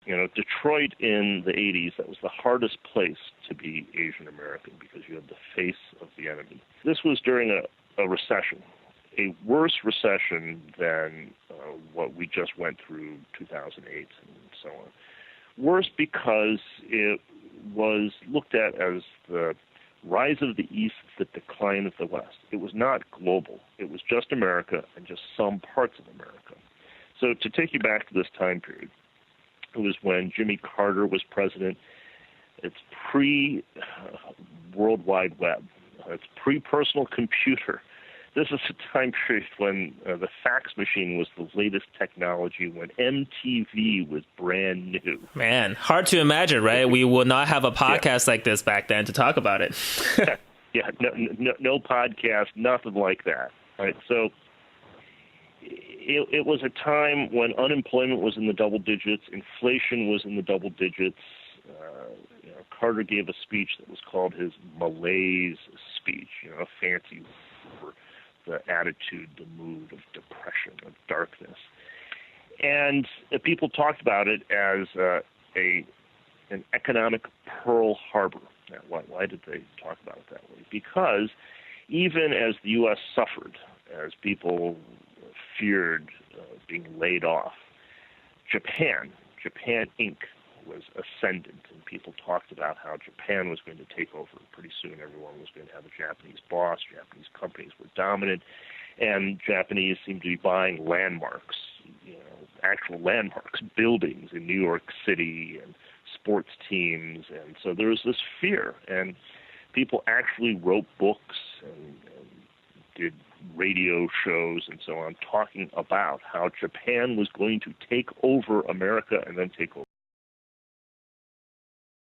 Detroit in the 80s, that was the hardest place to be Asian American because you had the face of the enemy. This was during a recession, a worse recession than what we just went through 2008 and so on. Worse because it was looked at as the rise of the East, the decline of the West. It was not global. It was just America and just some parts of America. So to take you back to this time period, it was when Jimmy Carter was president. It's pre-World Wide Web. It's pre-personal computer. This is a time period when the fax machine was the latest technology, when MTV was brand new. Man, hard to imagine, right? We would not have a podcast like this back then to talk about it. No podcast, nothing like that. Right? So it was a time when unemployment was in the double digits, inflation was in the double digits. Carter gave a speech that was called his malaise speech, a fancy for the attitude, the mood of depression, of darkness. And people talked about it as an economic Pearl Harbor. Now, why did they talk about it that way? Because even as the U.S. suffered, as people feared being laid off, Japan Inc. was ascendant, and people talked about how Japan was going to take over. Pretty soon everyone was going to have a Japanese boss, Japanese companies were dominant, and Japanese seemed to be buying landmarks, actual landmarks, buildings in New York City and sports teams, and so there was this fear, and people actually wrote books and did radio shows and so on talking about how Japan was going to take over America and then take over